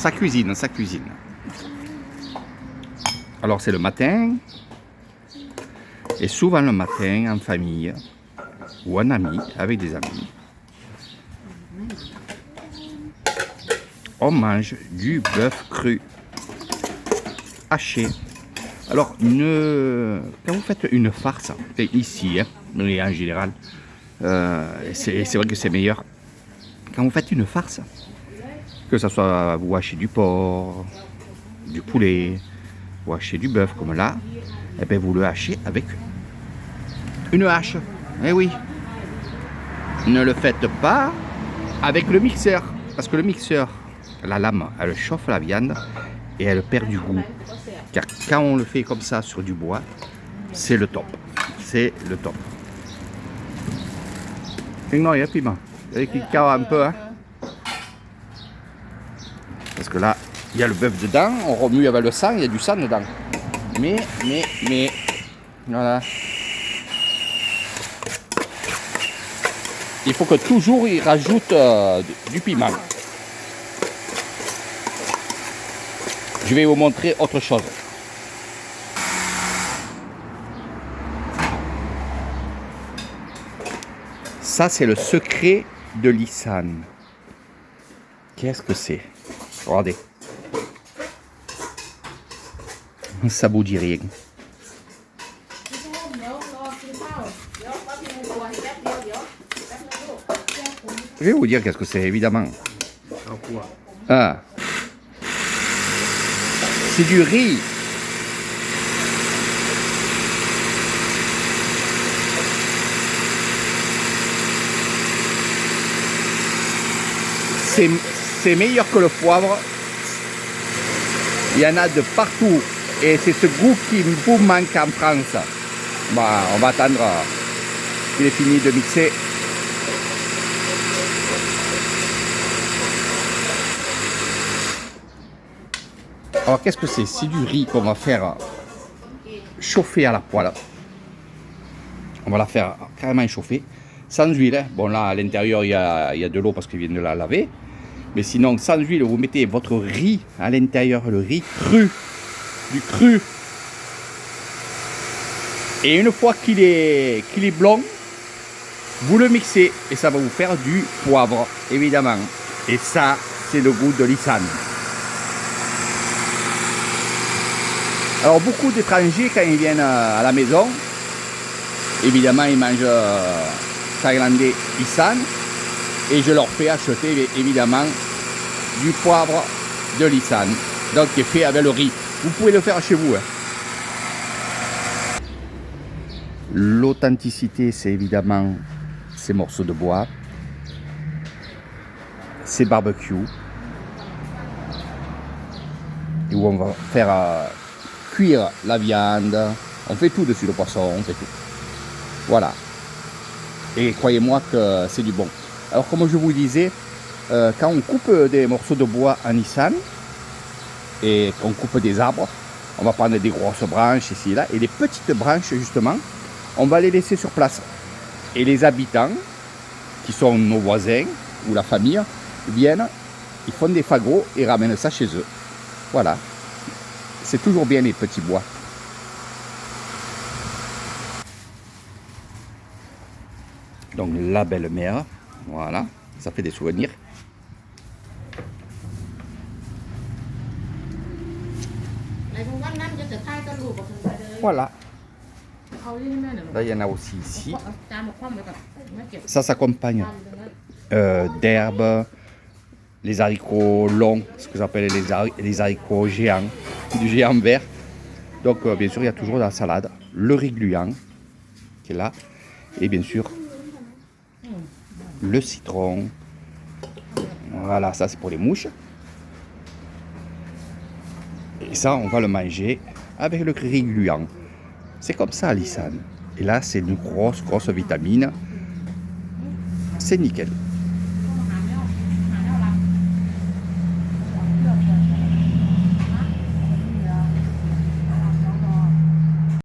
ça cuisine, ça cuisine. Alors c'est le matin. Et souvent le matin, en famille, ou en ami, avec des amis, on mange du bœuf cru, haché. Alors, quand vous faites une farce, ici, hein, mais en général, c'est vrai que c'est meilleur. Quand vous faites une farce, que ce soit vous hachez du porc, du poulet, vous hachez du bœuf comme là, et bien vous le hachez avec une hache. Eh oui. Ne le faites pas avec le mixeur, parce que le mixeur, la lame, elle chauffe la viande et elle perd du goût. Car quand on le fait comme ça sur du bois, c'est le top. C'est le top. Et non, il y a piment. Il y a qui un peu, hein. Parce que là, il y a le bœuf dedans, on remue avec le sang, il y a du sang dedans. Mais, voilà. Il faut que toujours il rajoute du piment. Je vais vous montrer autre chose. Ça, c'est le secret de l'Issane. Qu'est-ce que c'est? Regardez. Ça vous dit rien. Je vais vous dire qu'est-ce que c'est, évidemment. Ah. C'est du riz. C'est meilleur que le poivre. Il y en a de partout. Et c'est ce goût qui vous manque en France. Bah, on va attendre qu'il est fini de mixer. Alors qu'est-ce que c'est? C'est du riz qu'on va faire chauffer à la poêle. On va la faire carrément chauffer, sans huile. Bon là à l'intérieur il y a de l'eau parce qu'ils viennent de la laver. Mais sinon sans huile, vous mettez votre riz à l'intérieur, le riz cru, du cru. Et une fois qu'il est blanc, vous le mixez et ça va vous faire du poivre, évidemment. Et ça, c'est le goût de l'Issane. Alors beaucoup d'étrangers, quand ils viennent à la maison, évidemment ils mangent thaïlandais Issane et je leur fais acheter évidemment du poivre de l'Issane, donc qui est fait avec le riz. Vous pouvez le faire chez vous. Hein. L'authenticité, c'est évidemment ces morceaux de bois, ces barbecues, où on va faire cuire la viande, on fait tout dessus, le poisson, on fait tout. Voilà. Et croyez-moi que c'est du bon. Alors comme je vous le disais, quand on coupe des morceaux de bois en Issane et qu'on coupe des arbres, on va prendre des grosses branches ici et là, et les petites branches justement, on va les laisser sur place. Et les habitants, qui sont nos voisins ou la famille, viennent, ils font des fagots et ramènent ça chez eux. Voilà. C'est toujours bien les petits bois. Donc la belle-mère, voilà, ça fait des souvenirs. Voilà. Là, il y en a aussi ici. Ça s'accompagne d'herbes, les haricots longs, ce que j'appelle les haricots géants, du géant vert. Donc, bien sûr, il y a toujours la salade, le riz gluant qui est là, et bien sûr, le citron. Voilà, ça c'est pour les mouches. Et ça, on va le manger avec le riz gluant. C'est comme ça, l'Issane. Et là, c'est une grosse vitamine. C'est nickel.